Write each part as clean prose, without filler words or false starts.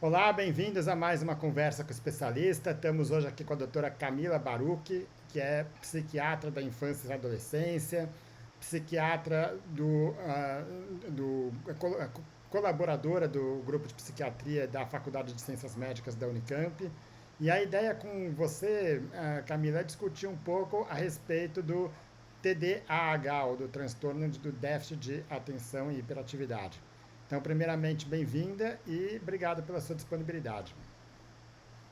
Olá, bem-vindos a mais uma conversa com o especialista. Estamos hoje aqui com a doutora Camila Baruch, que é psiquiatra da infância e da adolescência, psiquiatra colaboradora do grupo de psiquiatria da Faculdade de Ciências Médicas da Unicamp. E a ideia com você, Camila, é discutir um pouco a respeito do TDAH, ou do transtorno do déficit de atenção e hiperatividade. Então, primeiramente, bem-vinda e obrigado pela sua disponibilidade.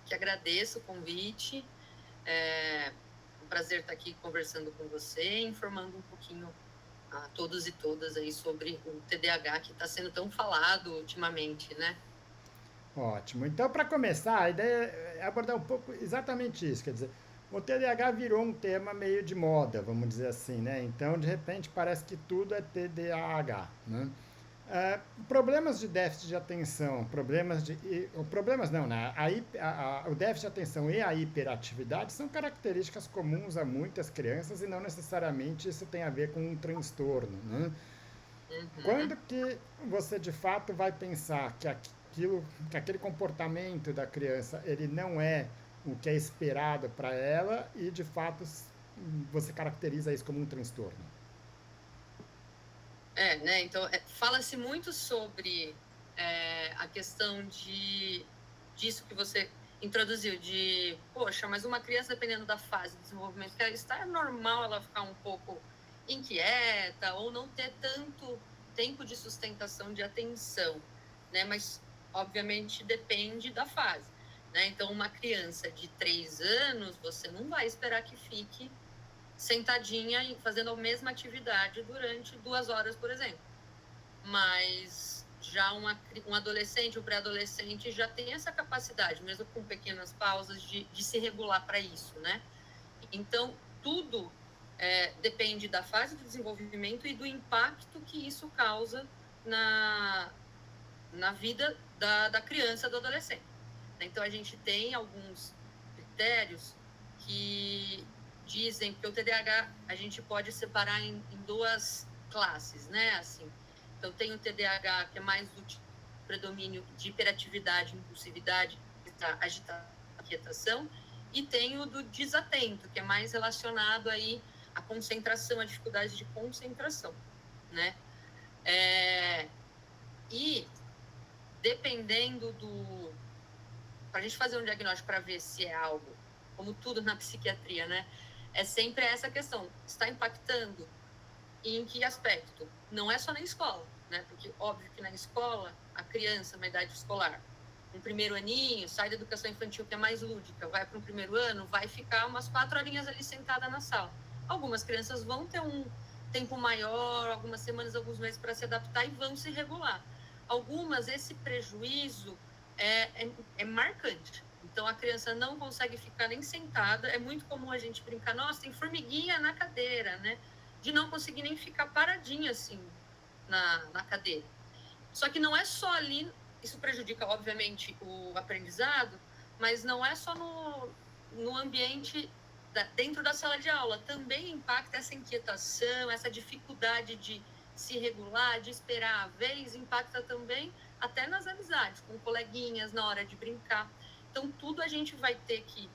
Que agradeço o convite. É um prazer estar aqui conversando com você, informando um pouquinho a todos e todas aí sobre o TDAH que está sendo tão falado ultimamente, né? Ótimo. Então, para começar, a ideia é abordar um pouco exatamente isso. Quer dizer, o TDAH virou um tema meio de moda, vamos dizer assim, né? Então, de repente, parece que tudo é TDAH, né? Problemas de déficit de atenção, problemas não, né? O déficit de atenção e a hiperatividade são características comuns a muitas crianças e não necessariamente isso tem a ver com um transtorno, né? Uhum. Quando que você de fato vai pensar que aquele comportamento da criança ele não é o que é esperado para ela e de fato você caracteriza isso como um transtorno? Né? Então, fala-se muito sobre a questão disso que você introduziu, de, poxa, mas uma criança, dependendo da fase de desenvolvimento que ela está, é normal ela ficar um pouco inquieta ou não ter tanto tempo de sustentação de atenção, né? Mas, obviamente, depende da fase, né? Então, uma criança de 3 anos, você não vai esperar que fique sentadinha e fazendo a mesma atividade durante 2 horas, por exemplo. Mas já um adolescente, um pré-adolescente já tem essa capacidade, mesmo com pequenas pausas, de se regular para isso, né? Então, tudo depende da fase do desenvolvimento e do impacto que isso causa na vida da criança, do adolescente. Então, a gente tem alguns critérios que dizem que o TDAH a gente pode separar em 2 classes, né? Assim, então, tem o TDAH que é mais do predomínio de hiperatividade, impulsividade, agitação, inquietação, e tem o do desatento, que é mais relacionado aí à concentração, à dificuldade de concentração, né? E dependendo para a gente fazer um diagnóstico para ver se é algo, como tudo na psiquiatria, né? É sempre essa questão, está impactando em que aspecto? Não é só na escola, né? Porque óbvio que na escola, a criança, na idade escolar, no primeiro aninho, sai da educação infantil que é mais lúdica, vai para o primeiro ano, vai ficar umas 4 horinhas ali sentada na sala. Algumas crianças vão ter um tempo maior, algumas semanas, alguns meses para se adaptar e vão se regular. Algumas, esse prejuízo é marcante. Então, a criança não consegue ficar nem sentada. É muito comum a gente brincar, nossa, tem formiguinha na cadeira, né? De não conseguir nem ficar paradinha assim na cadeira. Só que não é só ali, isso prejudica, obviamente, o aprendizado, mas não é só no ambiente dentro da sala de aula. Também impacta essa inquietação, essa dificuldade de se regular, de esperar a vez, impacta também até nas amizades, com coleguinhas, na hora de brincar. Então, tudo a gente vai ter que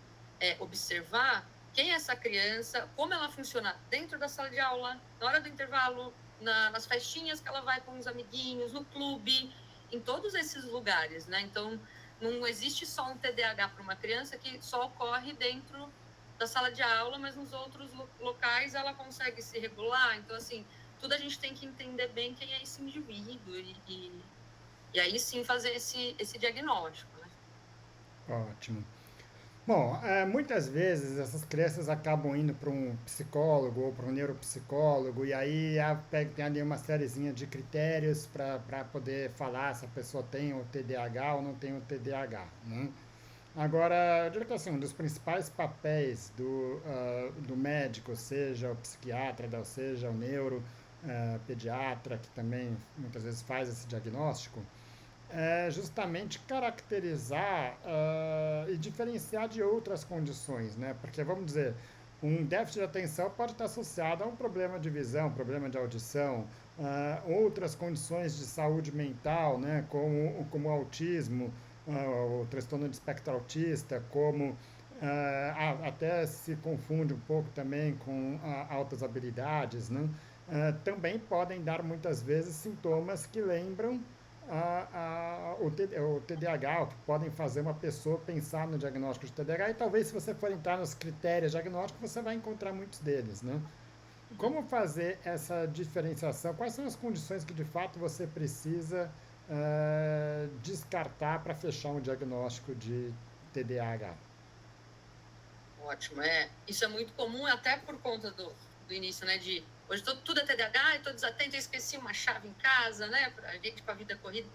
observar quem é essa criança, como ela funciona dentro da sala de aula, na hora do intervalo, nas festinhas que ela vai com os amiguinhos, no clube, em todos esses lugares, né? Então, não existe só um TDAH para uma criança que só ocorre dentro da sala de aula, mas nos outros locais ela consegue se regular. Então, assim, tudo a gente tem que entender bem quem é esse indivíduo e aí sim fazer esse diagnóstico, né? Ótimo. Bom, muitas vezes essas crianças acabam indo para um psicólogo ou para um neuropsicólogo e aí tem ali uma sériezinha de critérios para poder falar se a pessoa tem o TDAH ou não tem o TDAH, né? Agora, eu diria que assim, um dos principais papéis do médico, seja o psiquiatra, ou seja o pediatra, que também muitas vezes faz esse diagnóstico, é justamente caracterizar e diferenciar de outras condições, né? Porque, vamos dizer, um déficit de atenção pode estar associado a um problema de visão, problema de audição, outras condições de saúde mental, né? Como autismo o transtorno de espectro autista, como até se confunde um pouco também com altas habilidades, né? Também podem dar muitas vezes sintomas que lembram o TDAH, o que podem fazer uma pessoa pensar no diagnóstico de TDAH, e talvez se você for entrar nos critérios diagnósticos, você vai encontrar muitos deles, né? Uhum. Como fazer essa diferenciação? Quais são as condições que de fato você precisa descartar para fechar um diagnóstico de TDAH? Ótimo. Isso é muito comum, até por conta do início, né? Hoje tudo é TDAH, eu estou desatento, eu esqueci uma chave em casa, né? A gente com a vida corrida.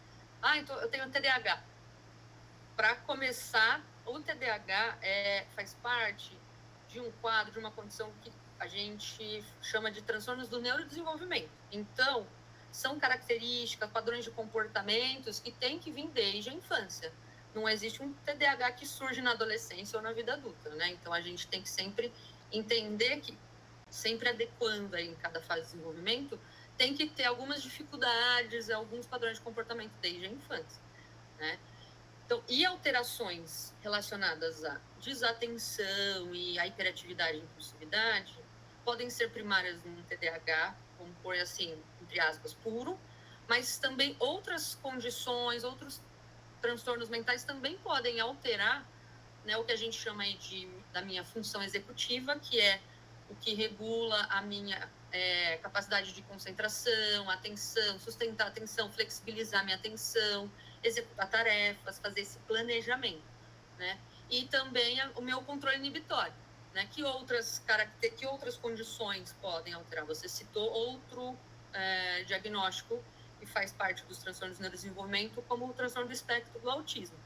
Então, eu tenho TDAH. Para começar, o TDAH faz parte de um quadro, de uma condição que a gente chama de transtornos do neurodesenvolvimento. Então, são características, padrões de comportamentos que têm que vir desde a infância. Não existe um TDAH que surge na adolescência ou na vida adulta, né? Então, a gente tem que sempre entender que, sempre adequando aí em cada fase de desenvolvimento, tem que ter algumas dificuldades, alguns padrões de comportamento desde a infância, né? Então, e alterações relacionadas à desatenção e à hiperatividade e impulsividade podem ser primárias no TDAH, como por assim, entre aspas, puro, mas também outras condições, outros transtornos mentais também podem alterar, né, o que a gente chama aí da minha função executiva, que é o que regula a minha capacidade de concentração, atenção, sustentar a atenção, flexibilizar minha atenção, executar tarefas, fazer esse planejamento, né? E também o meu controle inibitório, né? Que outras condições podem alterar? Você citou outro diagnóstico que faz parte dos transtornos de neurodesenvolvimento, como o transtorno do espectro do autismo,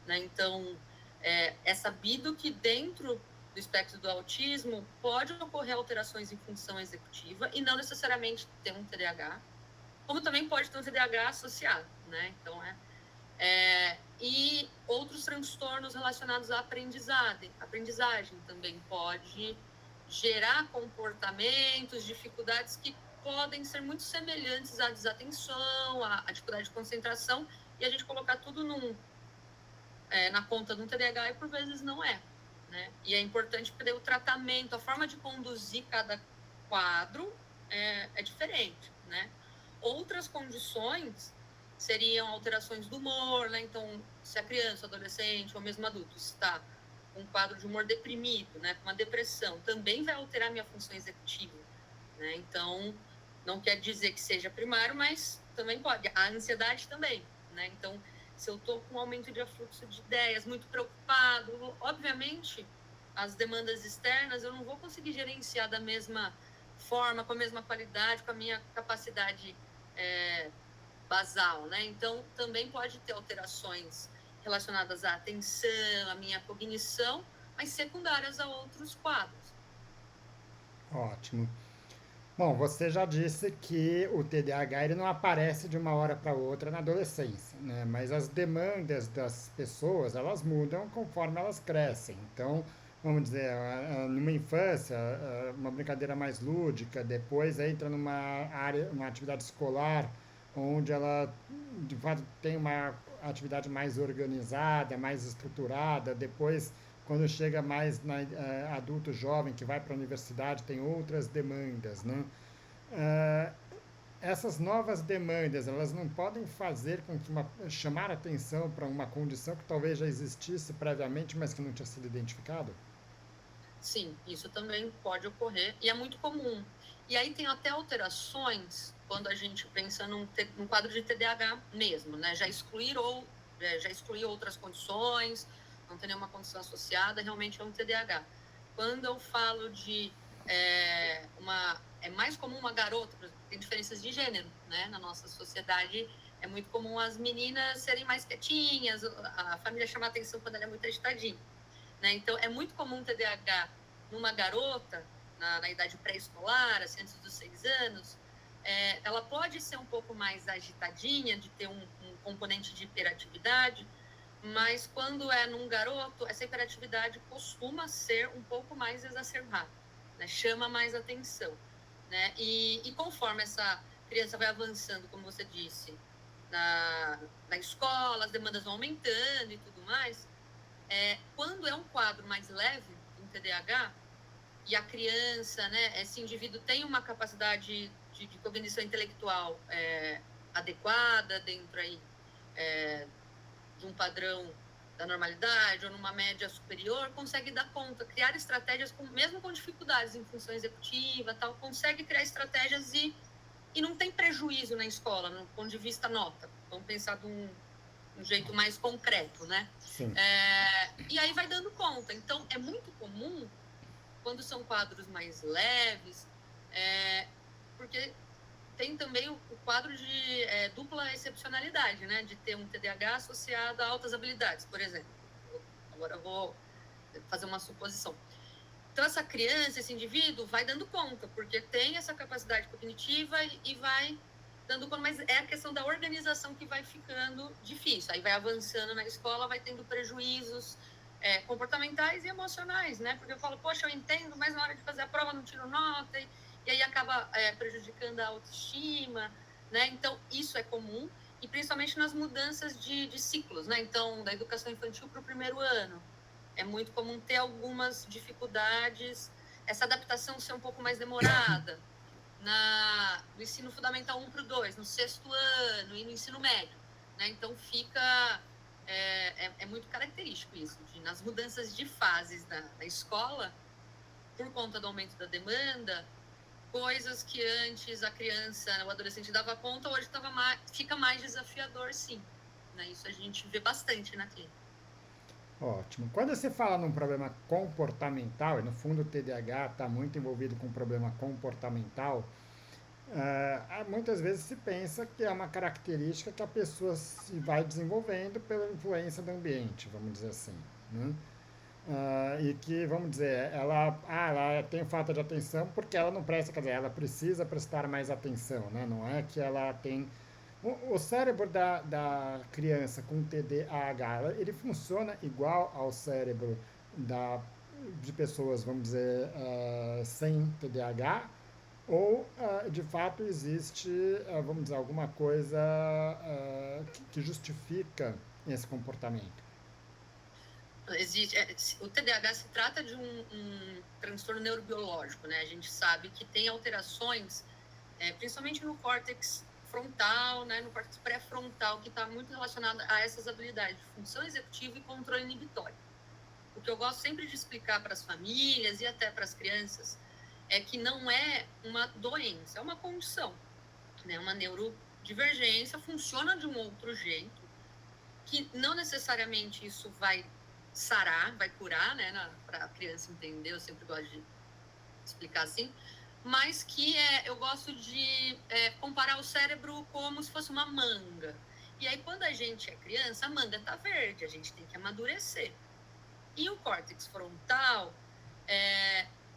né? Então, é sabido que dentro do espectro do autismo pode ocorrer alterações em função executiva e não necessariamente ter um TDAH, como também pode ter um TDAH associado, né? Então, e outros transtornos relacionados à aprendizagem. Aprendizagem também pode gerar comportamentos, dificuldades que podem ser muito semelhantes à desatenção, à dificuldade de concentração, e a gente colocar tudo na conta de um TDAH e por vezes não é, né? E é importante porque o tratamento, a forma de conduzir cada quadro é diferente, né? Outras condições seriam alterações do humor, né? Então, se a criança, adolescente ou mesmo adulto está com um quadro de humor deprimido, né, com uma depressão, também vai alterar minha função executiva, né? Então, não quer dizer que seja primário, mas também pode. A ansiedade também, né? Então, se eu estou com um aumento de afluxo de ideias, muito preocupado, obviamente, as demandas externas eu não vou conseguir gerenciar da mesma forma, com a mesma qualidade, com a minha capacidade basal, né? Então, também pode ter alterações relacionadas à atenção, à minha cognição, mas secundárias a outros quadros. Ótimo. Bom, você já disse que o TDAH ele não aparece de uma hora para outra na adolescência, né? Mas as demandas das pessoas, elas mudam conforme elas crescem. Então, vamos dizer, numa infância, uma brincadeira mais lúdica, depois entra numa área, uma atividade escolar, onde ela, de fato, tem uma atividade mais organizada, mais estruturada, depois quando chega mais adulto jovem que vai para a universidade tem outras demandas, né? Ah, essas novas demandas, elas não podem fazer com que chamar atenção para uma condição que talvez já existisse previamente, mas que não tinha sido identificado? Sim, isso também pode ocorrer e é muito comum. E aí tem até alterações quando a gente pensa num quadro de TDAH mesmo, né? Já excluir outras condições, não tem nenhuma condição associada, realmente é um TDAH. Quando eu falo de é mais comum uma garota, por exemplo, tem diferenças de gênero, né? Na nossa sociedade é muito comum as meninas serem mais quietinhas, a família chamar atenção quando ela é muito agitadinha, né? Então, é muito comum TDAH numa garota, na idade pré-escolar, assim, antes dos 6 anos, ela pode ser um pouco mais agitadinha, de ter um componente de hiperatividade, mas quando é num garoto, essa hiperatividade costuma ser um pouco mais exacerbada, né? Chama mais atenção, né? E conforme essa criança vai avançando, como você disse, na escola, as demandas vão aumentando e tudo mais. Quando é um quadro mais leve, um TDAH, e a criança, né, esse indivíduo tem uma capacidade de cognição intelectual adequada dentro aí, de um padrão da normalidade ou numa média superior, consegue dar conta, criar estratégias, mesmo com dificuldades em função executiva, tal, consegue criar estratégias e não tem prejuízo na escola, no ponto de vista nota. Vamos pensar de um jeito mais concreto, né? Sim. E aí vai dando conta. Então, é muito comum, quando são quadros mais leves, porque tem também o quadro de dupla excepcionalidade, né? De ter um TDAH associado a altas habilidades, por exemplo. Agora eu vou fazer uma suposição. Então, essa criança, esse indivíduo, vai dando conta, porque tem essa capacidade cognitiva e vai dando conta, mas é a questão da organização que vai ficando difícil. Aí vai avançando na escola, vai tendo prejuízos comportamentais e emocionais, né? Porque eu falo, poxa, eu entendo, mas na hora de fazer a prova não tiro nota, e aí acaba prejudicando a autoestima, né? Então, isso é comum, e principalmente nas mudanças de ciclos, né? Então, da educação infantil para o primeiro ano. É muito comum ter algumas dificuldades, essa adaptação ser um pouco mais demorada, no ensino fundamental 1 para o 2, no 6º ano e no ensino médio, né? Então fica, é muito característico isso, nas mudanças de fases da escola, por conta do aumento da demanda, coisas que antes a criança, o adolescente dava conta, hoje fica mais desafiador, sim, né? Isso a gente vê bastante na clínica. Ótimo. Quando você fala num problema comportamental, e no fundo o TDAH está muito envolvido com um problema comportamental, muitas vezes se pensa que é uma característica que a pessoa se vai desenvolvendo pela influência do ambiente, vamos dizer assim, né? E que, vamos dizer, ela tem falta de atenção porque ela não presta, quer dizer, ela precisa prestar mais atenção, né? Não é que ela tem... O cérebro da criança com TDAH, ele funciona igual ao cérebro de pessoas, vamos dizer, sem TDAH, ou de fato existe, vamos dizer, alguma coisa que justifica esse comportamento? O TDAH se trata de um transtorno neurobiológico, né? A gente sabe que tem alterações, principalmente no córtex frontal, né? No córtex pré-frontal, que está muito relacionado a essas habilidades de função executiva e controle inibitório. O que eu gosto sempre de explicar para as famílias e até para as crianças é que não é uma doença, é uma condição, né? Uma neurodivergência, funciona de um outro jeito, que não necessariamente isso vai sarar, vai curar, né, para a criança entender, eu sempre gosto de explicar assim, mas que eu gosto de comparar o cérebro como se fosse uma manga. E aí, quando a gente é criança, a manga está verde, a gente tem que amadurecer. E o córtex frontal,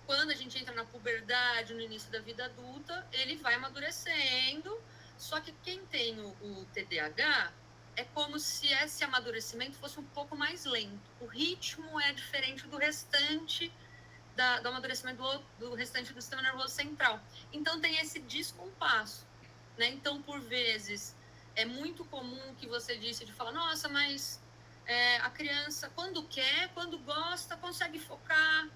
quando a gente entra na puberdade, no início da vida adulta, ele vai amadurecendo, só que quem tem o TDAH, é como se esse amadurecimento fosse um pouco mais lento. O ritmo é diferente do restante do amadurecimento do restante do sistema nervoso central. Então, tem esse descompasso, né? Então, por vezes, é muito comum que você disse de falar, nossa, mas a criança, quando quer, quando gosta, consegue focar,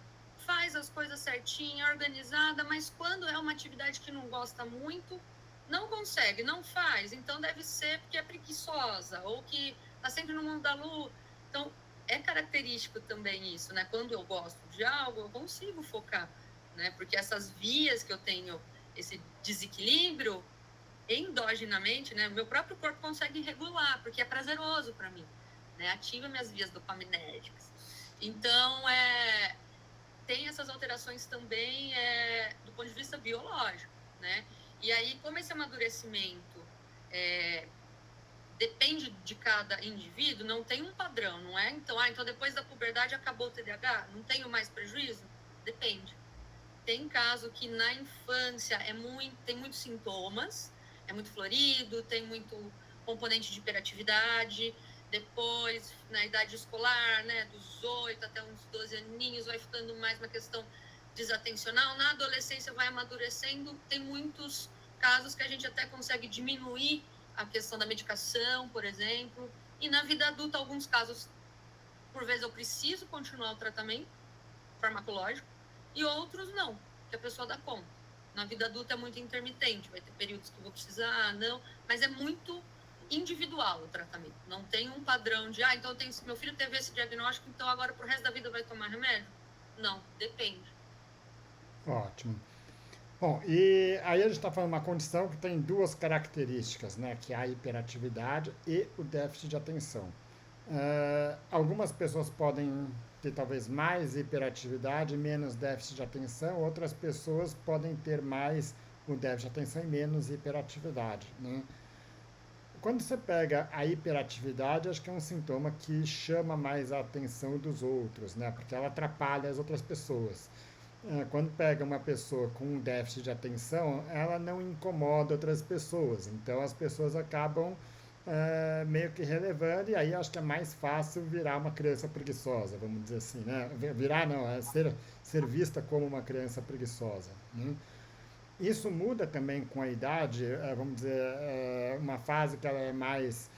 faz as coisas certinho, organizada, mas quando é uma atividade que não gosta muito, não consegue, não faz, então deve ser porque é preguiçosa, ou que está sempre no mundo da lua. Então, é característico também isso, né? Quando eu gosto de algo, eu consigo focar, né? Porque essas vias que eu tenho, esse desequilíbrio, endogenamente, né? Meu próprio corpo consegue regular, porque é prazeroso para mim, né? Ativa minhas vias dopaminérgicas. Então, tem essas alterações também do ponto de vista biológico, né? E aí, como esse amadurecimento depende de cada indivíduo, não tem um padrão, não é? Então, então depois da puberdade acabou o TDAH? Não tenho mais prejuízo? Depende. Tem caso que na infância tem muitos sintomas, é muito florido, tem muito componente de hiperatividade, depois, na idade escolar, né, dos 8 até uns 12 aninhos, vai ficando mais uma questão desatencional. Na adolescência vai amadurecendo, tem muitos casos que a gente até consegue diminuir a questão da medicação, por exemplo. E na vida adulta, alguns casos, por vezes eu preciso continuar o tratamento farmacológico e outros não, que a pessoa dá conta. Na vida adulta é muito intermitente, vai ter períodos que eu vou precisar, não, mas é muito individual o tratamento. Não tem um padrão de, então meu filho teve esse diagnóstico, então agora pro resto da vida vai tomar remédio? Não, depende. Ótimo. Bom, e aí a gente está falando de uma condição que tem duas características, né? Que é a hiperatividade e o déficit de atenção. Algumas pessoas podem ter talvez mais hiperatividade e menos déficit de atenção, outras pessoas podem ter mais o déficit de atenção e menos hiperatividade, né? Quando você pega a hiperatividade, acho que é um sintoma que chama mais a atenção dos outros, né? Porque ela atrapalha as outras pessoas. Quando pega uma pessoa com um déficit de atenção, ela não incomoda outras pessoas. Então as pessoas acabam meio que relevando, e aí acho que é mais fácil virar uma criança preguiçosa, vamos dizer assim, né? Virar não, ser vista como uma criança preguiçosa, né? Isso muda também com a idade, vamos dizer, uma fase que ela é mais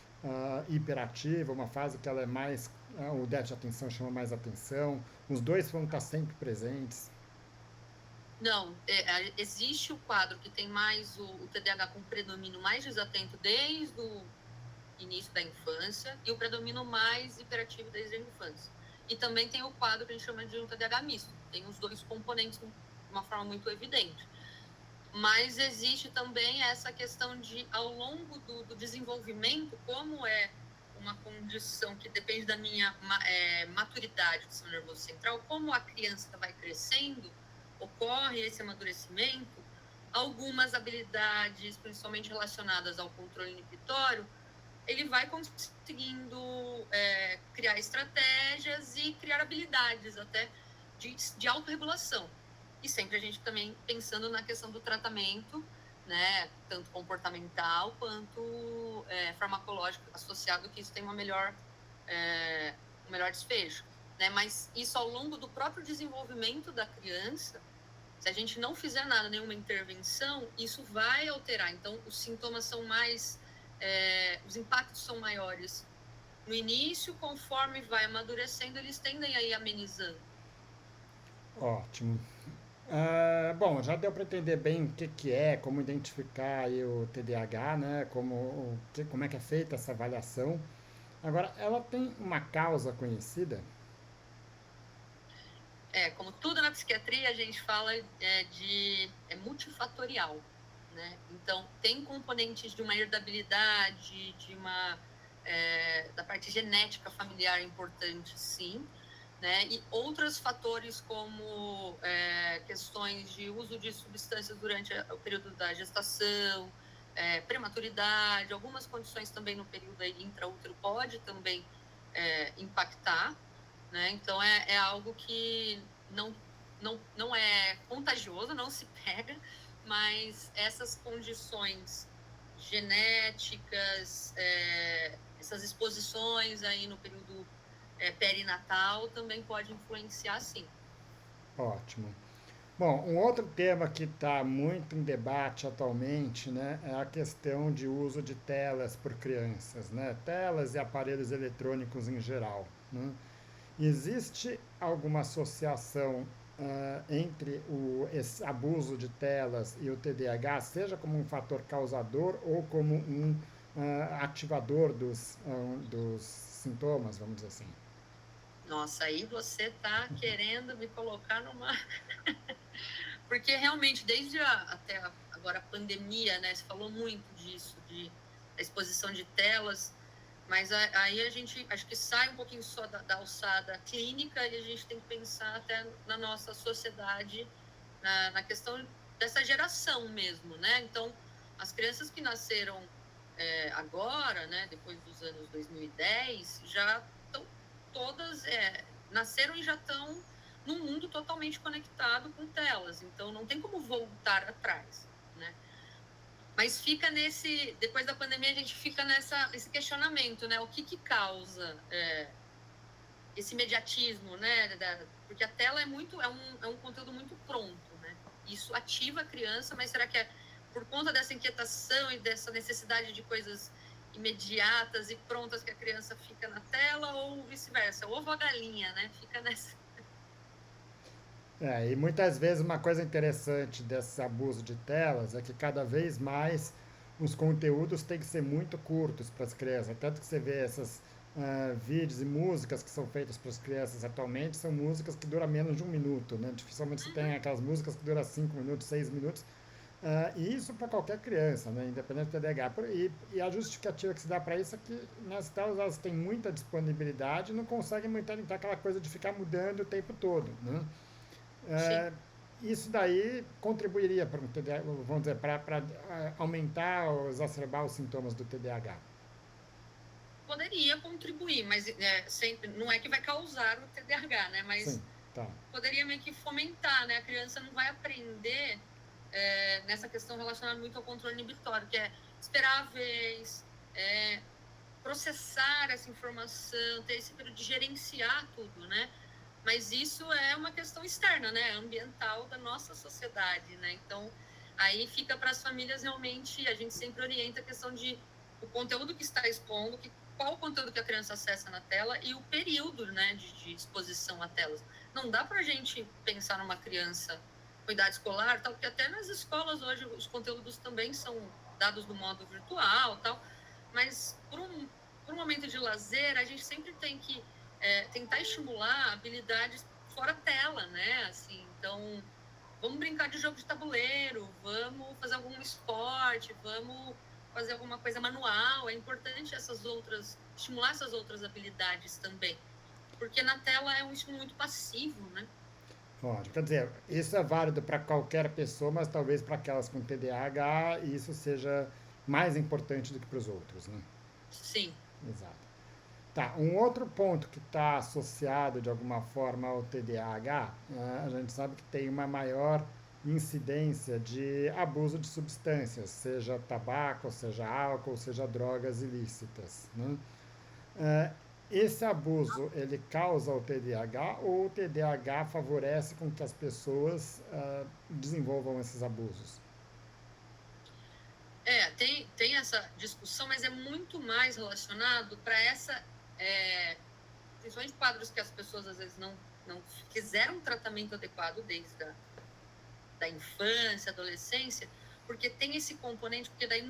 hiperativa, uma fase que ela é mais, o déficit de atenção chama mais atenção, os dois vão estar sempre presentes. Não, existe o quadro que tem mais o TDAH com predomínio mais desatento desde o início da infância e o predomínio mais hiperativo desde a infância. E também tem o quadro que a gente chama de um TDAH misto, tem os dois componentes de uma forma muito evidente. Mas existe também essa questão de, ao longo do desenvolvimento, como é uma condição que depende da minha maturidade do sistema nervoso central, como a criança vai crescendo, ocorre esse amadurecimento, algumas habilidades, principalmente relacionadas ao controle inibitório, ele vai conseguindo criar estratégias e criar habilidades até de autorregulação. E sempre a gente também pensando na questão do tratamento, né, tanto comportamental quanto farmacológico associado, que isso tem um melhor desfecho. Né? Mas isso ao longo do próprio desenvolvimento da criança, se a gente não fizer nada, nenhuma intervenção, isso vai alterar. Então, os sintomas são mais... os impactos são maiores no início, conforme vai amadurecendo, eles tendem a ir amenizando. Ótimo. Bom, já deu para entender bem o que é, como identificar aí o TDAH, né? Como é que é feita essa avaliação. Agora, ela tem uma causa conhecida? Como tudo na psiquiatria, a gente fala multifatorial, né? Então, tem componentes de uma herdabilidade, da parte genética familiar importante, sim, né? E outros fatores como questões de uso de substâncias durante o período da gestação, prematuridade, algumas condições também no período intraútero pode também impactar, né? Então, é algo que não é contagioso, não se pega, mas essas condições genéticas, essas exposições aí no período perinatal também pode influenciar, sim. Ótimo. Bom, um outro tema que está muito em debate atualmente, né, é a questão de uso de telas por crianças, né? Telas e aparelhos eletrônicos em geral, né? Existe alguma associação entre esse abuso de telas e o TDAH, seja como um fator causador ou como um ativador dos sintomas, vamos dizer assim? Nossa, aí você está querendo me colocar numa... Porque realmente, desde até agora a pandemia, né, se falou muito disso, da exposição de telas, mas aí a gente, acho que sai um pouquinho só da alçada clínica e a gente tem que pensar até na nossa sociedade, na questão dessa geração mesmo, né? Então, as crianças que nasceram agora, né, depois dos anos 2010, já estão todas, nasceram e já estão num mundo totalmente conectado com telas, então não tem como voltar atrás, né? Mas fica depois da pandemia, a gente fica nesse questionamento, né? O que causa esse imediatismo, né? Porque a tela é um conteúdo muito pronto, né? Isso ativa a criança, mas será que por conta dessa inquietação e dessa necessidade de coisas imediatas e prontas que a criança fica na tela, ou vice-versa, ovo a galinha, né? Fica nessa. E muitas vezes uma coisa interessante desse abuso de telas é que cada vez mais os conteúdos têm que ser muito curtos para as crianças. Tanto que você vê esses vídeos e músicas que são feitas para as crianças atualmente, são músicas que duram menos de um minuto, né? Dificilmente você tem aquelas músicas que duram 5 minutos, 6 minutos. E isso para qualquer criança, né? Independente do TDAH. E a justificativa que se dá para isso é que nas telas elas têm muita disponibilidade e não conseguem muito então, aquela coisa de ficar mudando o tempo todo, né? Sim. É, isso daí contribuiria para vamos dizer, para aumentar ou exacerbar os sintomas do TDAH. Poderia contribuir, mas sempre, não é que vai causar o TDAH, né? Mas Sim, tá. poderia meio que fomentar, né? A criança não vai aprender nessa questão relacionada muito ao controle inibitório, que é esperar a vez, processar essa informação, ter esse período de gerenciar tudo, né? Mas isso é uma questão externa, né? Ambiental da nossa sociedade, né? Então, aí fica para as famílias realmente, a gente sempre orienta a questão de o conteúdo que está expondo, qual o conteúdo que a criança acessa na tela e o período, né, de exposição a telas. Não dá para a gente pensar numa criança com idade escolar, tal, porque até nas escolas hoje os conteúdos também são dados no modo virtual, tal, mas por um momento de lazer, a gente sempre tem que tentar estimular habilidades fora tela, né? Assim, então, vamos brincar de jogo de tabuleiro, vamos fazer algum esporte, vamos fazer alguma coisa manual. É importante estimular essas outras habilidades também, porque na tela é um estímulo muito passivo, né? Ótimo. Quer dizer, isso é válido para qualquer pessoa, mas talvez para aquelas com TDAH isso seja mais importante do que para os outros, né? Sim. Exato. Tá, um outro ponto que está associado de alguma forma ao TDAH, né, a gente sabe que tem uma maior incidência de abuso de substâncias, seja tabaco, seja álcool, seja drogas ilícitas, né? É, esse abuso, ele causa o TDAH ou o TDAH favorece com que as pessoas desenvolvam esses abusos? Tem essa discussão, mas é muito mais relacionado para principalmente quadros que as pessoas às vezes não fizeram um tratamento adequado desde da infância, adolescência, porque tem esse componente, porque daí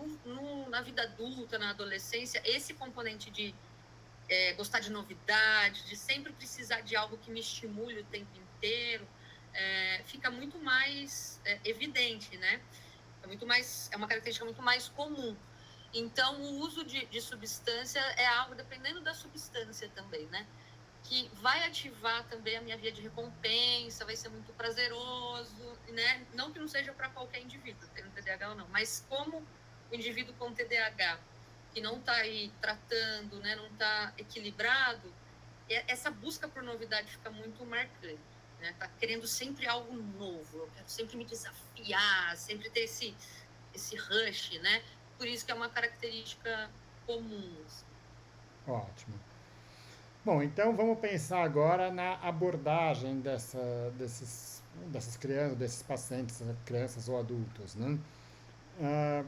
na vida adulta, na adolescência, esse componente de gostar de novidade, de sempre precisar de algo que me estimule o tempo inteiro, fica muito mais evidente, né? É uma característica muito mais comum. Então, o uso de substância é algo, dependendo da substância também, né? Que vai ativar também a minha via de recompensa, vai ser muito prazeroso, né? Não que não seja para qualquer indivíduo, tendo TDAH ou não, mas como o indivíduo com TDAH, que não está aí tratando, né? Não está equilibrado, essa busca por novidade fica muito marcante. Né? Tá querendo sempre algo novo, eu quero sempre me desafiar, sempre ter esse rush, né? Por isso que é uma característica comum. Assim. Ótimo. Bom, então vamos pensar agora na abordagem dessas crianças, desses pacientes, crianças ou adultos, né?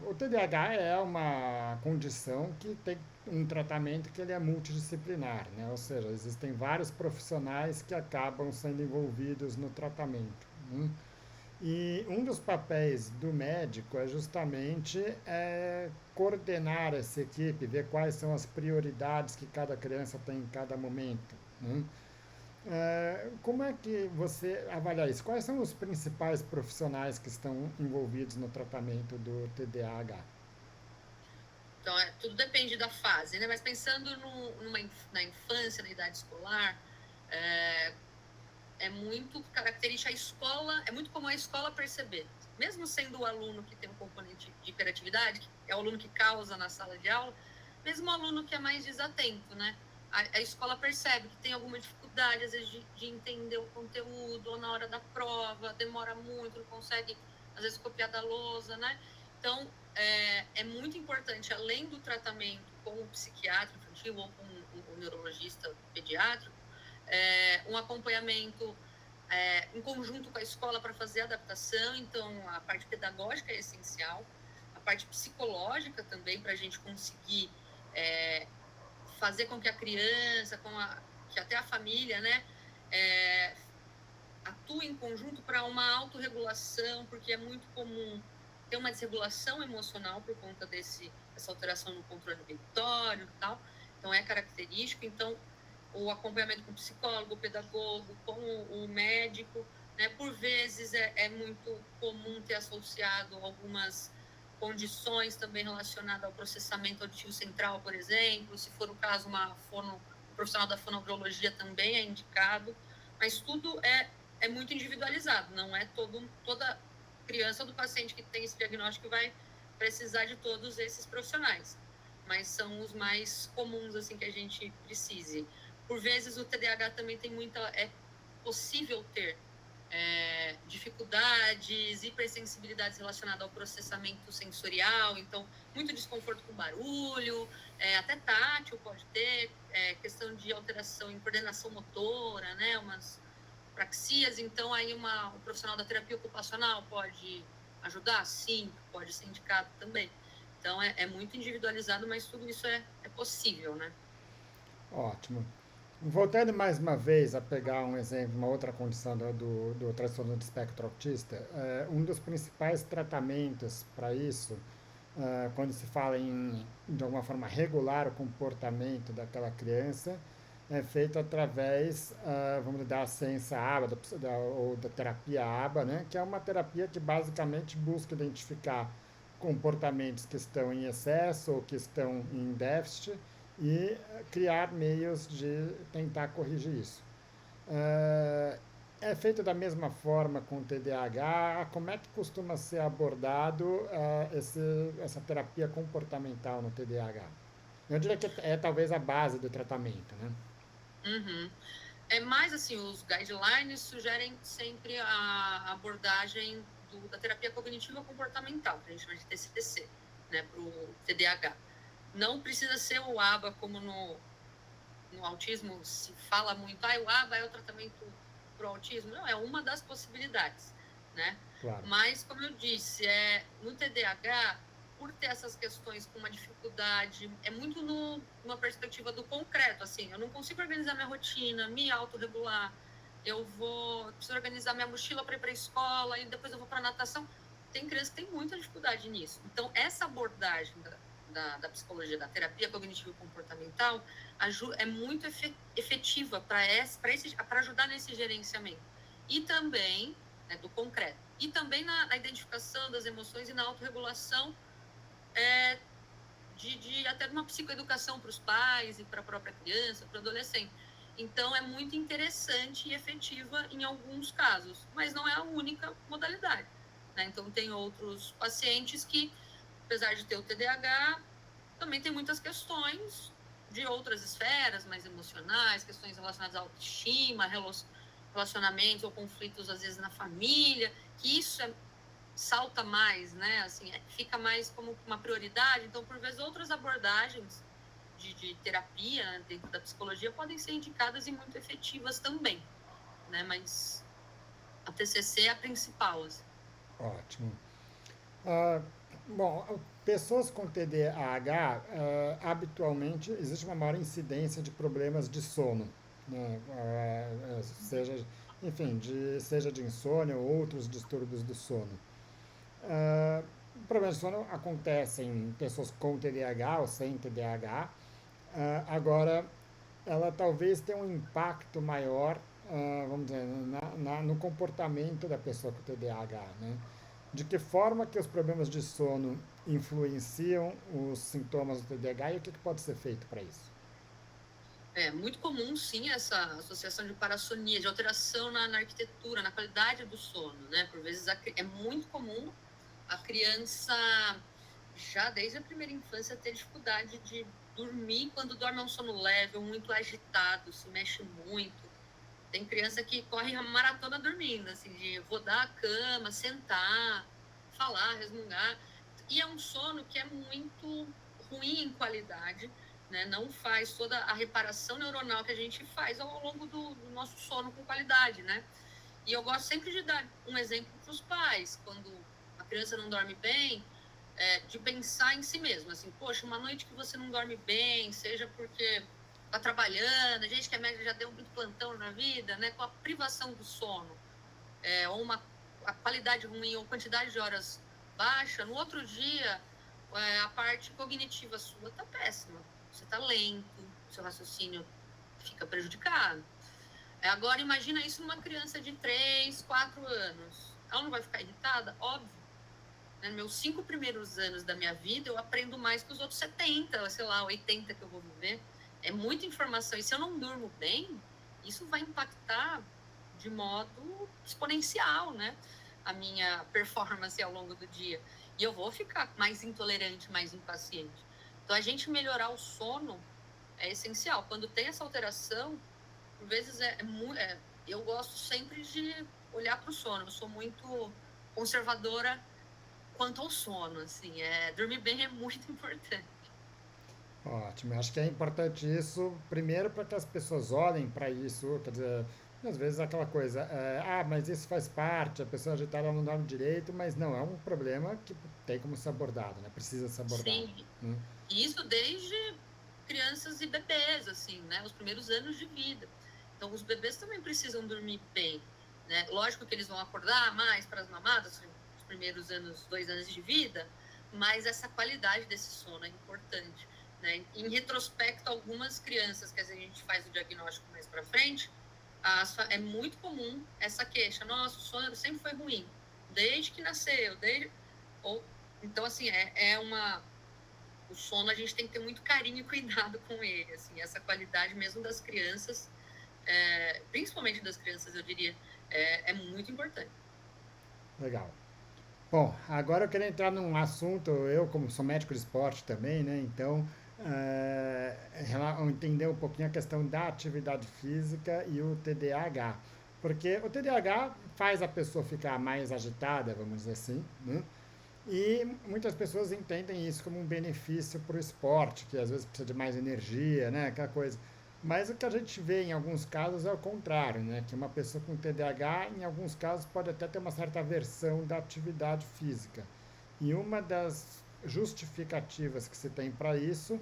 O TDAH é uma condição que tem um tratamento que ele é multidisciplinar, né? Ou seja, existem vários profissionais que acabam sendo envolvidos no tratamento, né? E um dos papéis do médico é justamente coordenar essa equipe, ver quais são as prioridades que cada criança tem em cada momento, né? Como é que você avalia isso? Quais são os principais profissionais que estão envolvidos no tratamento do TDAH? Então, tudo depende da fase, né? Mas pensando na infância, na idade escolar, é muito característica a escola, é muito comum a escola perceber, mesmo sendo o aluno que tem um componente de hiperatividade, que é o aluno que causa na sala de aula, mesmo o aluno que é mais desatento, né? A escola percebe que tem alguma dificuldade, às vezes, de entender o conteúdo, ou na hora da prova, demora muito, não consegue, às vezes, copiar da lousa, né? Então, é muito importante, além do tratamento com o psiquiatra infantil ou com o neurologista pediátrico, um acompanhamento em conjunto com a escola para fazer a adaptação. Então, a parte pedagógica é essencial. parte psicológica também, para a gente conseguir fazer com que a criança, que até a família, né, atue em conjunto para uma autorregulação, porque é muito comum ter uma desregulação emocional por conta dessa alteração no controle inibitório e tal. Então, é característico. Então, o acompanhamento com o psicólogo, o pedagogo, com o médico, né? Por vezes é muito comum ter associado algumas condições também relacionadas ao processamento auditivo central, por exemplo. Se for o caso, um profissional da fonoaudiologia também é indicado. Mas tudo é muito individualizado, não é toda criança do paciente que tem esse diagnóstico que vai precisar de todos esses profissionais, mas são os mais comuns assim que a gente precise. Por vezes o TDAH também tem é possível ter dificuldades, hipersensibilidades relacionadas ao processamento sensorial, então muito desconforto com barulho, até tátil pode ter, questão de alteração em coordenação motora, né, umas praxias. Então aí um profissional da terapia ocupacional pode ajudar? Sim, pode ser indicado também. Então é muito individualizado, mas tudo isso é possível, né? Ótimo. Voltando mais uma vez a pegar um exemplo, uma outra condição do transtorno de espectro autista, um dos principais tratamentos para isso, quando se fala em, de alguma forma, regular o comportamento daquela criança, é feito através, vamos dar a ciência ABA, ou da terapia ABA, né, que é uma terapia que basicamente busca identificar comportamentos que estão em excesso ou que estão em déficit e criar meios de tentar corrigir isso. É feito da mesma forma com o TDAH? Como é que costuma ser abordado essa terapia comportamental no TDAH? Eu diria que é talvez a base do tratamento, né? Uhum. É mais assim, os guidelines sugerem sempre a abordagem da terapia cognitiva comportamental, que a gente chama de TCC, né, para o TDAH. Não precisa ser o ABA como no autismo se fala muito, o ABA é o tratamento para o autismo. Não, é uma das possibilidades, né? Claro. Mas, como eu disse, no TDAH, por ter essas questões com uma dificuldade, é muito numa perspectiva do concreto, assim, eu não consigo organizar minha rotina, me autorregular, preciso organizar minha mochila para ir para a escola, e depois eu vou para a natação. Tem crianças que têm muita dificuldade nisso. Então, essa abordagem da psicologia, da terapia cognitivo-comportamental, é muito efetiva para ajudar nesse gerenciamento. E também, do concreto. E também na identificação das emoções e na autorregulação de até uma psicoeducação para os pais e para a própria criança, para o adolescente. Então, é muito interessante e efetiva em alguns casos, mas não é a única modalidade, né? Então, tem outros pacientes que, apesar de ter o TDAH, também tem muitas questões de outras esferas mais emocionais, questões relacionadas à autoestima, relacionamentos ou conflitos, às vezes, na família, que isso salta mais, né? Assim, fica mais como uma prioridade. Então, por vezes, outras abordagens de terapia, né, dentro da psicologia podem ser indicadas e muito efetivas também, né? Mas a TCC é a principal, assim. Ótimo. Bom, pessoas com TDAH, habitualmente existe uma maior incidência de problemas de sono, né? Seja, enfim, seja de insônia ou outros distúrbios do sono. Problemas de sono acontecem em pessoas com TDAH ou sem TDAH. Agora, ela talvez tenha um impacto maior, vamos dizer, no comportamento da pessoa com TDAH, né? De que forma que os problemas de sono influenciam os sintomas do TDAH e o que pode ser feito para isso? É muito comum, sim, essa associação de parassonia, de alteração na arquitetura, na qualidade do sono, né? Por vezes é muito comum a criança, já desde a primeira infância, ter dificuldade de dormir. Quando dorme é um sono leve, muito agitado, se mexe muito. Tem criança que corre a maratona dormindo, assim, de vou dar a cama, sentar, falar, resmungar. E é um sono que é muito ruim em qualidade, né? Não faz toda a reparação neuronal que a gente faz ao longo do nosso sono com qualidade, né? E eu gosto sempre de dar um exemplo para os pais. Quando a criança não dorme bem, de pensar em si mesmo, assim, poxa, uma noite que você não dorme bem, seja porque tá trabalhando, a gente que é médico já deu muito plantão na vida, né, com a privação do sono, ou a qualidade ruim ou quantidade de horas baixa, no outro dia a parte cognitiva sua tá péssima, você tá lento, seu raciocínio fica prejudicado. Agora imagina isso numa criança de 3, 4 anos, ela não vai ficar irritada? Óbvio. Meus 5 primeiros anos da minha vida, eu aprendo mais que os outros 70, sei lá, 80 que eu vou viver. É muita informação. E se eu não durmo bem, isso vai impactar de modo exponencial, né? A minha performance ao longo do dia. E eu vou ficar mais intolerante, mais impaciente. Então, a gente melhorar o sono é essencial. Quando tem essa alteração, por vezes eu gosto sempre de olhar para o sono. Eu sou muito conservadora quanto ao sono, assim, dormir bem é muito importante. Ótimo, eu acho que é importante isso, primeiro para que as pessoas olhem para isso, quer dizer, às vezes aquela coisa, mas isso faz parte, a pessoa agitada não dorme direito, mas não, é um problema que tem como ser abordado, né? Precisa ser abordado. Sim, Né? e isso desde crianças e bebês, assim, né, os primeiros anos de vida. Então, os bebês também precisam dormir bem, né? Lógico que eles vão acordar mais para as mamadas, os primeiros anos, 2 anos de vida, mas essa qualidade desse sono é importante. Né? Em retrospecto, algumas crianças que a gente faz o diagnóstico mais para frente, é muito comum essa queixa. Nossa, o sono sempre foi ruim, desde que nasceu, então, assim, o sono a gente tem que ter muito carinho e cuidado com ele, assim, essa qualidade mesmo das crianças, principalmente das crianças, eu diria, é muito importante. Legal. Bom, agora eu quero entrar num assunto, eu como sou médico de esporte também, né? Então, entender um pouquinho a questão da atividade física e o TDAH. Porque o TDAH faz a pessoa ficar mais agitada, vamos dizer assim, né? E muitas pessoas entendem isso como um benefício para o esporte, que às vezes precisa de mais energia, né? Aquela coisa. Mas o que a gente vê em alguns casos é o contrário, né? Que uma pessoa com TDAH, em alguns casos, pode até ter uma certa aversão da atividade física. E uma das justificativas que se tem para isso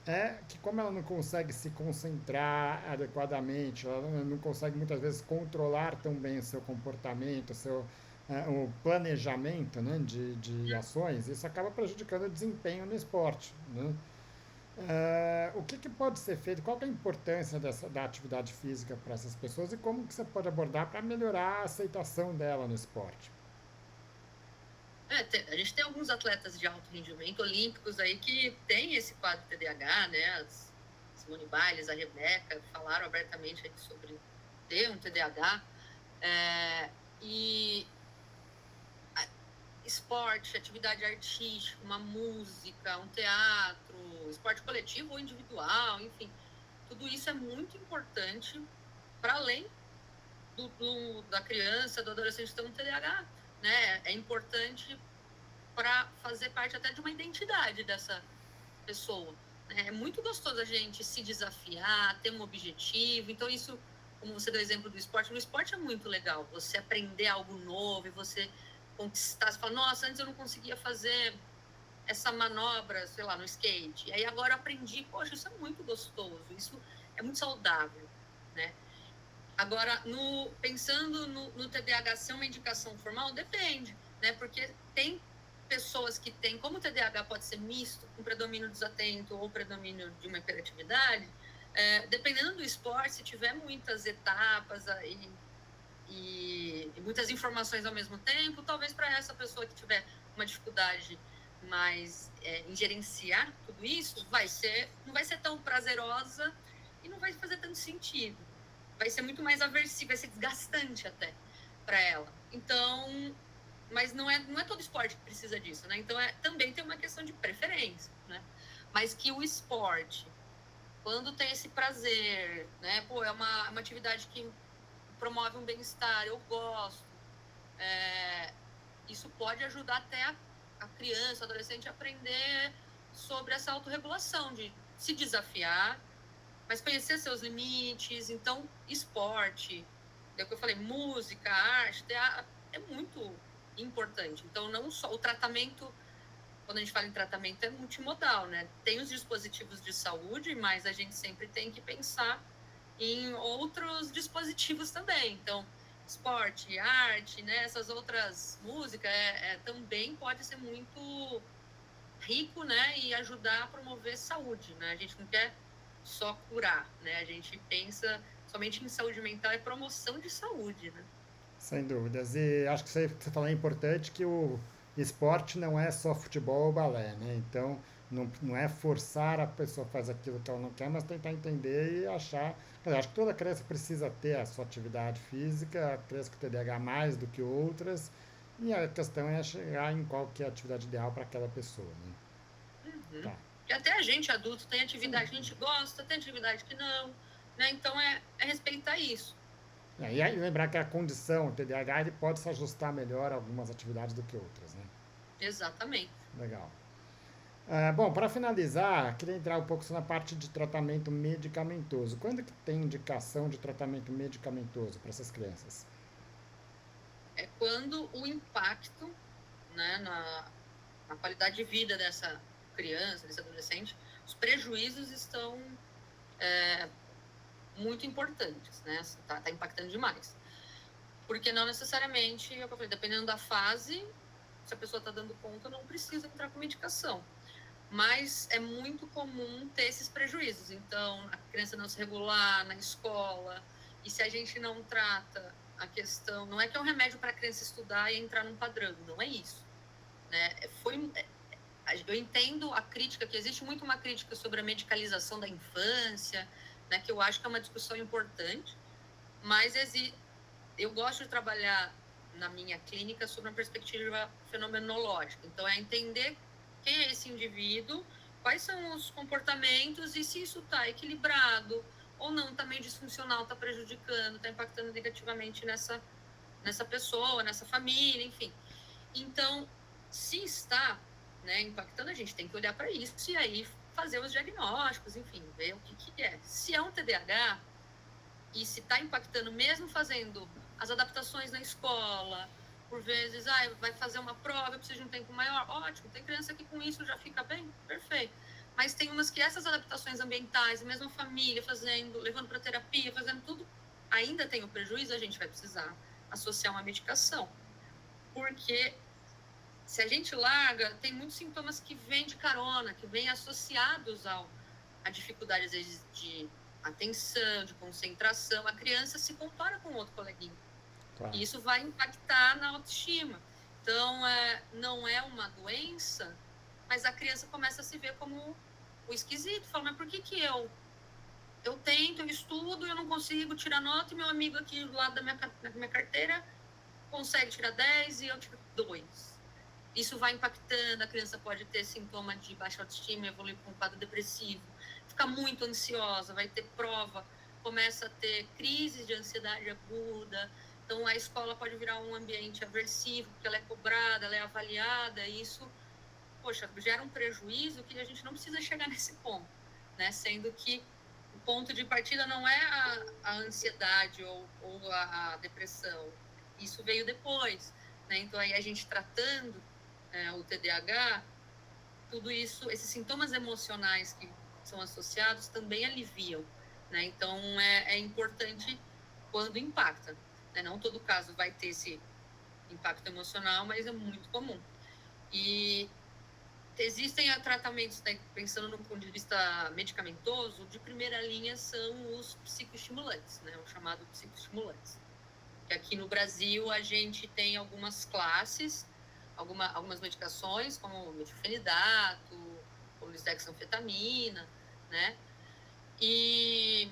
é que como ela não consegue se concentrar adequadamente, ela não consegue muitas vezes controlar tão bem o seu comportamento, o planejamento, né, de ações, isso acaba prejudicando o desempenho no esporte. Né? O que pode ser feito? Qual que é a importância da atividade física para essas pessoas e como que você pode abordar para melhorar a aceitação dela no esporte? A gente tem alguns atletas de alto rendimento olímpicos aí que tem esse quadro TDAH, né? Simone Biles, a Rebeca falaram abertamente sobre ter um TDAH. E esporte, atividade artística, uma música, um teatro, esporte coletivo ou individual, enfim, tudo isso é muito importante para além da criança, do adolescente ter um TDAH, né? É importante para fazer parte até de uma identidade dessa pessoa. Né? É muito gostoso a gente se desafiar, ter um objetivo. Então, isso, como você deu o exemplo do esporte, no esporte é muito legal. Você aprender algo novo e você conquistar. Você fala, nossa, antes eu não conseguia fazer essa manobra, sei lá, no skate. E aí agora eu aprendi. Poxa, isso é muito gostoso. Isso é muito saudável, né? Agora, pensando no TDAH ser uma indicação formal, depende, né? Porque tem pessoas que têm, como o TDAH pode ser misto, com predomínio desatento ou predomínio de uma hiperatividade, dependendo do esporte, se tiver muitas etapas e muitas informações ao mesmo tempo, talvez para essa pessoa que tiver uma dificuldade mais em gerenciar tudo isso, não vai ser tão prazerosa e não vai fazer tanto sentido. Vai ser muito mais aversivo, vai ser desgastante até para ela. Então, mas não é todo esporte que precisa disso, né? Então, também tem uma questão de preferência, né? Mas que o esporte, quando tem esse prazer, né? Pô, é uma atividade que promove um bem-estar, eu gosto. Isso pode ajudar até a criança, o adolescente a aprender sobre essa autorregulação, de se desafiar, mas conhecer seus limites. Então, esporte, é o que eu falei, música, arte, teatro, é muito importante. Então, não só o tratamento quando a gente fala em tratamento, é multimodal, né? Tem os dispositivos de saúde, mas a gente sempre tem que pensar em outros dispositivos também. Então, esporte, arte, né? Essas outras músicas também pode ser muito rico, né? E ajudar a promover saúde, né? A gente não quer só curar, né? A gente pensa somente em saúde mental e promoção de saúde, né? Sem dúvidas. E acho que você falou é importante que o esporte não é só futebol ou balé, né? Então, não é forçar a pessoa a fazer aquilo que ela não quer, mas tentar entender e achar. Eu acho que toda criança precisa ter a sua atividade física, a criança com TDAH mais do que outras, e a questão é chegar em qual que é a atividade ideal para aquela pessoa, né? Uhum. Tá. E até a gente adulto tem Sim. atividade que a gente gosta, tem atividade que não, né? Então é respeitar isso. E aí lembrar que a condição, o TDAH, ele pode se ajustar melhor a algumas atividades do que outras, né? Exatamente. Legal. Bom, para finalizar, queria entrar um pouco na parte de tratamento medicamentoso. Quando que tem indicação de tratamento medicamentoso para essas crianças? É quando o impacto, né, na qualidade de vida dessa criança, desse adolescente, os prejuízos estão muito importantes, né? Tá impactando demais. Porque não necessariamente, é o que eu falei, dependendo da fase, se a pessoa está dando conta, não precisa entrar com medicação. Mas é muito comum ter esses prejuízos. Então, a criança não se regular na escola, e se a gente não trata a questão, não é que é um remédio para a criança estudar e entrar num padrão, não é isso, né? Eu entendo a crítica, que existe muito uma crítica sobre a medicalização da infância, né, que eu acho que é uma discussão importante, mas eu gosto de trabalhar na minha clínica sobre uma perspectiva fenomenológica. Então, é entender quem é esse indivíduo, quais são os comportamentos e se isso está equilibrado ou não, está meio disfuncional, está prejudicando, está impactando negativamente nessa pessoa, nessa família, enfim. Então, se está, né, impactando, a gente tem que olhar para isso e aí fazer os diagnósticos, enfim, ver o que é. Se é um TDAH e se está impactando, mesmo fazendo as adaptações na escola, por vezes, vai fazer uma prova, eu preciso de um tempo maior, ótimo, tem criança que com isso já fica bem, perfeito. Mas tem umas que essas adaptações ambientais, mesmo a família fazendo, levando para terapia, fazendo tudo, ainda tem o prejuízo, a gente vai precisar associar uma medicação. Porque se a gente larga, tem muitos sintomas que vêm de carona, que vêm associados a dificuldades de atenção, de concentração. A criança se compara com outro coleguinha. Claro. E isso vai impactar na autoestima. Então, não é uma doença, mas a criança começa a se ver como o esquisito. Fala, mas por que eu tento, eu estudo, eu não consigo tirar nota, e meu amigo aqui do lado da minha carteira consegue tirar 10 e eu tiro 2. Isso vai impactando, a criança pode ter sintoma de baixa autoestima, evoluir para um quadro depressivo, ficar muito ansiosa, vai ter prova, começa a ter crises de ansiedade aguda. Então, a escola pode virar um ambiente aversivo, porque ela é cobrada, ela é avaliada, e isso, poxa, gera um prejuízo que a gente não precisa chegar nesse ponto, né? Sendo que o ponto de partida não é a ansiedade ou a depressão, isso veio depois, né? Então, aí a gente tratando o TDAH, tudo isso, esses sintomas emocionais que são associados também aliviam, né? Então, é importante quando impacta, né? Não todo caso vai ter esse impacto emocional, mas é muito comum. E existem tratamentos, né, pensando no ponto de vista medicamentoso, de primeira linha são os psicoestimulantes, né? O chamado psicoestimulantes. Que aqui no Brasil a gente tem algumas classes, algumas medicações, como metilfenidato, como lisdexanfetamina, né? E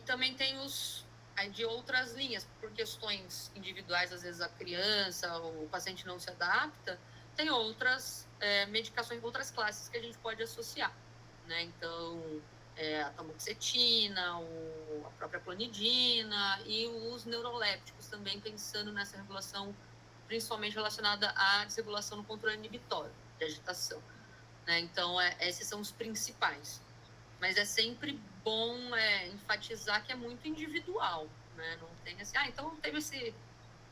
também tem os de outras linhas, por questões individuais, às vezes a criança, o paciente não se adapta, tem outras medicações, outras classes que a gente pode associar, né? Então, a tamoxetina, a própria clonidina e os neurolépticos também, pensando nessa regulação, principalmente relacionada à desregulação no controle inibitório de agitação, né? Então, esses são os principais. Mas é sempre bom enfatizar que é muito individual, né? Não tem assim, então teve esse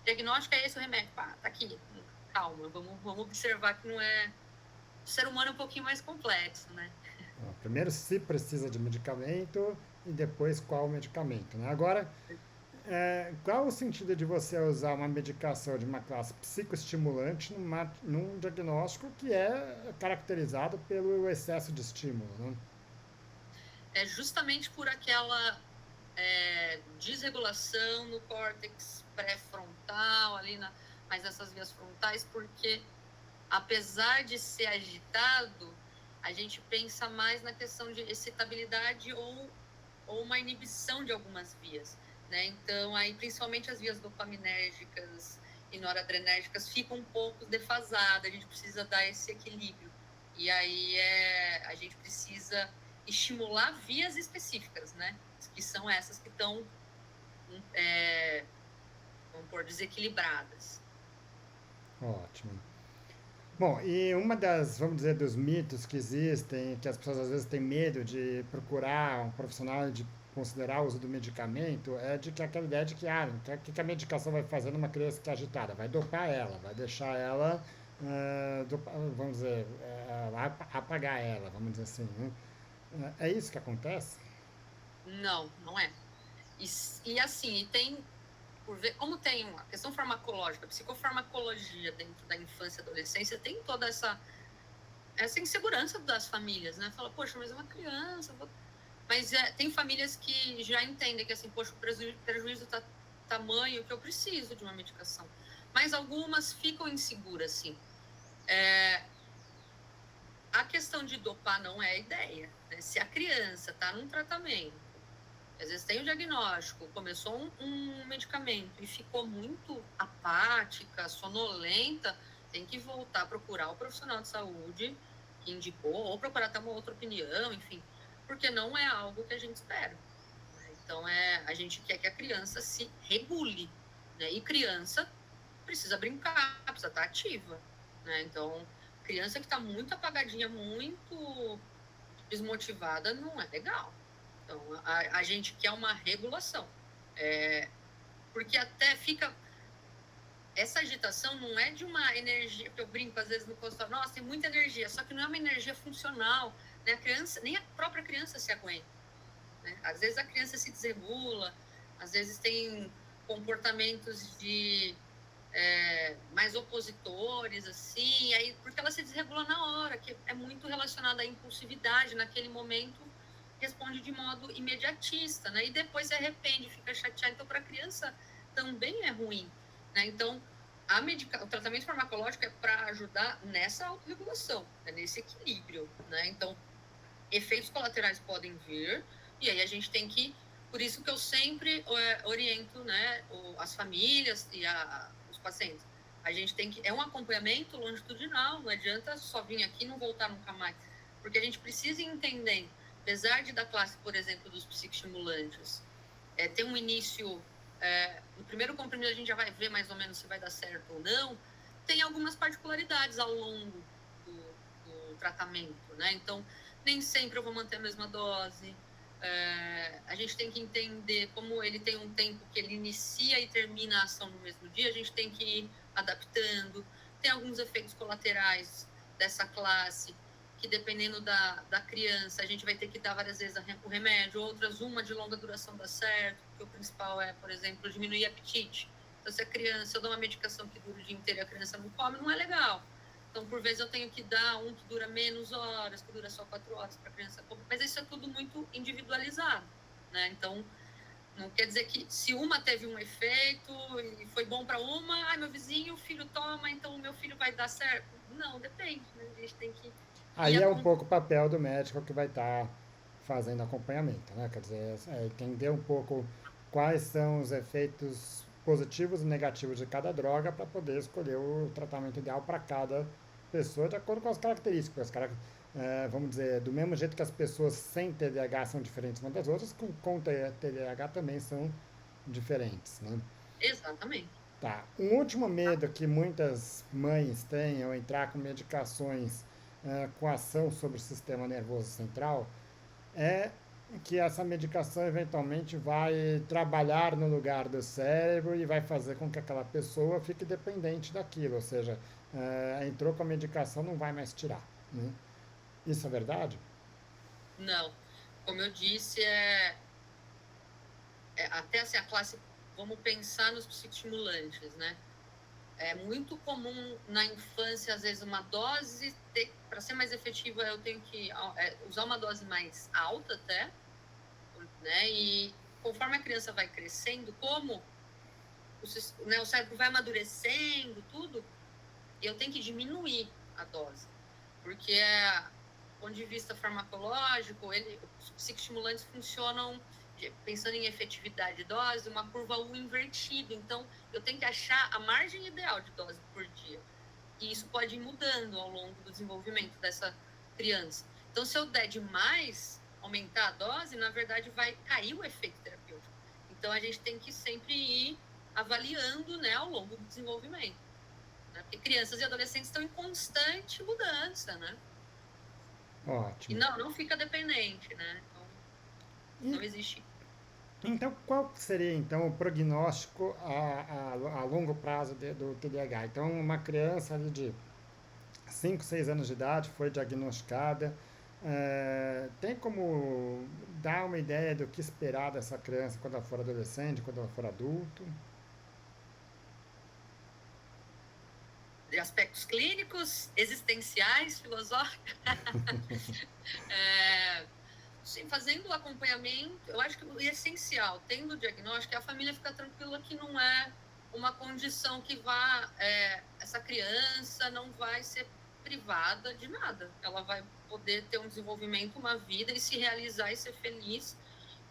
diagnóstico, é esse o remédio, pá, tá aqui, calma, vamos observar que não é o ser humano é um pouquinho mais complexo, né? Primeiro, se precisa de medicamento e depois qual medicamento, né? Agora, qual o sentido de você usar uma medicação de uma classe psicoestimulante num diagnóstico que é caracterizado pelo excesso de estímulo, né? É justamente por aquela desregulação no córtex pré-frontal, mais nessas vias frontais, porque apesar de ser agitado, a gente pensa mais na questão de excitabilidade ou uma inibição de algumas vias, né? Então, aí, principalmente as vias dopaminérgicas e noradrenérgicas ficam um pouco defasadas, a gente precisa dar esse equilíbrio. E aí a gente precisa estimular vias específicas, né? Que são essas que estão, vamos por, desequilibradas. Ótimo. Bom, e uma das, vamos dizer, dos mitos que existem, que as pessoas às vezes têm medo de procurar um profissional, de considerar o uso do medicamento, é de que aquela ideia de que, o que a medicação vai fazer numa criança que é agitada? Vai dopar ela, vai deixar ela, vamos dizer, apagar ela, vamos dizer assim, né? É isso que acontece? Não, não é. E assim, tem, como tem a questão farmacológica, a psicofarmacologia dentro da infância e adolescência, tem toda essa insegurança das famílias, né? Fala, poxa, mas é uma criança. Mas tem famílias que já entendem que, assim, poxa, o prejuízo tá tamanho que eu preciso de uma medicação. Mas algumas ficam inseguras, assim. A questão de dopar não é a ideia, né? Se a criança está num tratamento, às vezes tem o diagnóstico, começou um medicamento e ficou muito apática, sonolenta, tem que voltar a procurar o profissional de saúde que indicou, ou procurar até uma outra opinião, enfim, porque não é algo que a gente espera. Né? Então, a gente quer que a criança se regule, né? E criança precisa brincar, precisa estar ativa, né? Então, criança que está muito apagadinha, muito desmotivada, não é legal. Então, a gente quer uma regulação. Porque até fica... Essa agitação não é de uma energia, que eu brinco às vezes no consultório, nossa, tem muita energia, só que não é uma energia funcional, né? A criança, nem a própria criança se aguenta, né? Às vezes a criança se desregula, às vezes tem comportamentos de mais opositores, assim, aí, porque ela se desregula na hora, que é muito relacionada à impulsividade, naquele momento responde de modo imediatista, né? E depois se arrepende, fica chateada. Então, para a criança também é ruim, né? Então, o tratamento farmacológico é para ajudar nessa autorregulação, né? Nesse equilíbrio, né? Então, efeitos colaterais podem vir, e aí a gente tem que... Por isso que eu sempre oriento, né, as famílias e os pacientes. A gente tem que... É um acompanhamento longitudinal, não adianta só vir aqui e não voltar nunca mais. Porque a gente precisa ir entendendo, apesar de da classe, por exemplo, dos psicoestimulantes, ter um início... no primeiro comprimido a gente já vai ver mais ou menos se vai dar certo ou não, tem algumas particularidades ao longo do tratamento, né? Então, nem sempre eu vou manter a mesma dose. A gente tem que entender como ele tem um tempo que ele inicia e termina a ação no mesmo dia, a gente tem que ir adaptando. Tem alguns efeitos colaterais dessa classe que, dependendo da criança, a gente vai ter que dar várias vezes o remédio, outras uma de longa duração dá certo, porque o principal é, por exemplo, diminuir o apetite. Então, se a criança, eu dou uma medicação que dura o dia inteiro e a criança não come, não é legal. Então, por vezes, eu tenho que dar um que dura menos horas, que dura só 4 horas para a criança comer. Mas isso é tudo muito individualizado, né? Então, não quer dizer que se uma teve um efeito e foi bom para uma, meu vizinho, o filho toma, então o meu filho vai dar certo. Não, depende, né? A gente tem que Aí é um pouco o papel do médico que vai estar fazendo acompanhamento, né? Quer dizer, entender um pouco quais são os efeitos positivos e negativos de cada droga para poder escolher o tratamento ideal para cada pessoa de acordo com as características. Vamos dizer, do mesmo jeito que as pessoas sem TDAH são diferentes umas das outras, com TDAH também são diferentes, né? Exatamente. Tá. Um último medo que muitas mães têm ao entrar com medicações com ação sobre o sistema nervoso central é que essa medicação eventualmente vai trabalhar no lugar do cérebro e vai fazer com que aquela pessoa fique dependente daquilo, ou seja, entrou com a medicação, não vai mais tirar. né? Isso é verdade? Não. Como eu disse, até assim, a classe, vamos pensar nos psicoestimulantes, né? É muito comum na infância, às vezes, uma dose, para ser mais efetiva, eu tenho que usar uma dose mais alta até, né? E conforme a criança vai crescendo, como o cérebro vai amadurecendo, tudo, eu tenho que diminuir a dose. Porque, do ponto de vista farmacológico, os psicoestimulantes funcionam, pensando em efetividade de dose, uma curva U invertida. Então, eu tenho que achar a margem ideal de dose por dia. E isso pode ir mudando ao longo do desenvolvimento dessa criança. Então, se eu der demais, aumentar a dose, na verdade, vai cair o efeito terapêutico. Então, a gente tem que sempre ir avaliando, né, ao longo do desenvolvimento. Né? Porque crianças e adolescentes estão em constante mudança, né? E Ótimo. não fica dependente, né? Então, E, não existe. então, qual seria então o prognóstico a longo prazo do TDAH? Então, uma criança ali de 5, 6 anos de idade foi diagnosticada. Tem como dar uma ideia do que esperar dessa criança quando ela for adolescente, quando ela for adulto? De aspectos clínicos, existenciais, filosóficos. Sim, fazendo o acompanhamento, eu acho que o essencial, tendo o diagnóstico, é a família ficar tranquila que não é uma condição que essa criança não vai ser privada de nada. Ela vai poder ter um desenvolvimento, uma vida e se realizar e ser feliz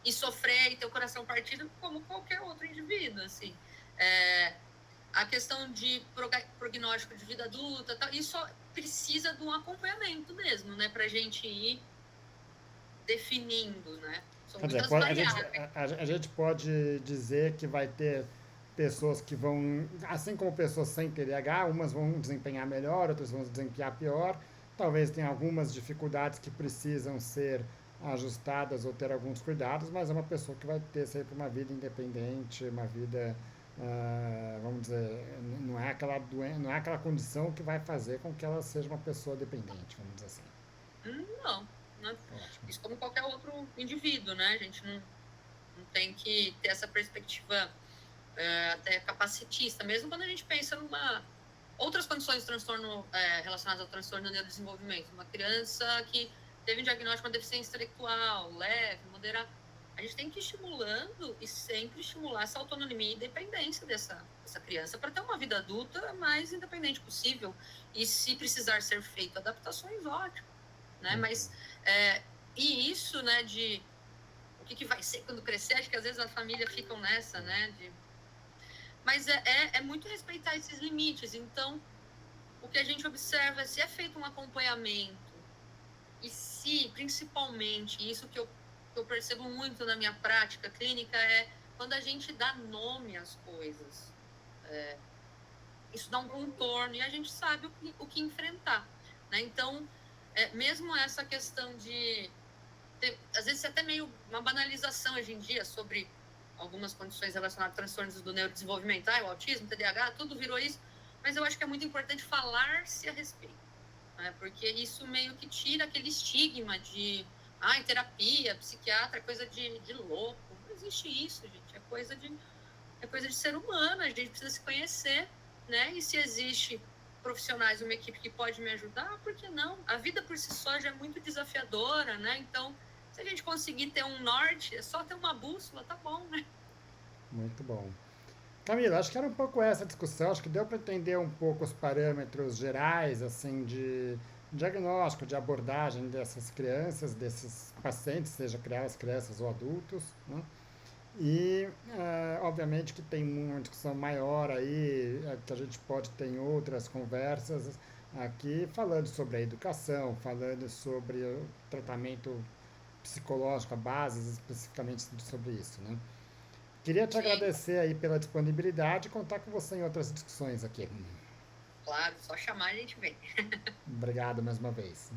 e sofrer e ter o coração partido como qualquer outro indivíduo, assim. A questão de prognóstico de vida adulta, isso precisa de um acompanhamento mesmo, né, para a gente ir definindo, né? São Quer dizer, muitas variáveis. a gente pode dizer que vai ter pessoas que vão, assim como pessoas sem TDAH, umas vão desempenhar melhor, outras vão desempenhar pior. Talvez tenha algumas dificuldades que precisam ser ajustadas ou ter alguns cuidados, mas é uma pessoa que vai ter sempre uma vida independente, uma vida, vamos dizer, não é aquela condição que vai fazer com que ela seja uma pessoa dependente, vamos dizer assim. Não, né? Ótimo. Isso como qualquer outro indivíduo, né? A gente não tem que ter essa perspectiva até capacitista, mesmo quando a gente pensa outras condições de transtorno relacionadas ao transtorno do neurodesenvolvimento. Uma criança que teve um diagnóstico de uma deficiência intelectual, leve, moderada. A gente tem que ir estimulando e sempre estimular essa autonomia e independência dessa criança para ter uma vida adulta mais independente possível. E se precisar ser feito adaptações, ótimo. Né? Mas, e isso, né, de o que vai ser quando crescer, acho que às vezes a família ficam nessa, né, mas é muito respeitar esses limites. Então, o que a gente observa é se é feito um acompanhamento e se, principalmente, isso que eu percebo muito na minha prática clínica é quando a gente dá nome às coisas. Isso dá um contorno e a gente sabe o que enfrentar. Né? Então, mesmo essa questão de... às vezes é até meio uma banalização hoje em dia sobre algumas condições relacionadas a transtornos do neurodesenvolvimento, o autismo, TDAH, tudo virou isso, mas eu acho que é muito importante falar-se a respeito, né? Porque isso meio que tira aquele estigma de terapia, psiquiatra, é coisa de louco. Não existe isso, gente, é coisa de ser humano, a gente precisa se conhecer, né? E se existe profissionais, uma equipe que pode me ajudar, por que não? A vida por si só já é muito desafiadora, né? Então, se a gente conseguir ter um norte, é só ter uma bússola, tá bom, né? Muito bom. Camila, acho que era um pouco essa discussão, acho que deu para entender um pouco os parâmetros gerais, assim, de diagnóstico, de abordagem dessas crianças, desses pacientes, seja crianças ou adultos, né? E, obviamente, que tem uma discussão maior aí, que a gente pode ter em outras conversas aqui, falando sobre a educação, falando sobre o tratamento psicológico, a bases especificamente sobre isso, né? Queria te Sim, agradecer aí pela disponibilidade e contar com você em outras discussões aqui. claro, só chamar a gente vem. Obrigado mais uma vez.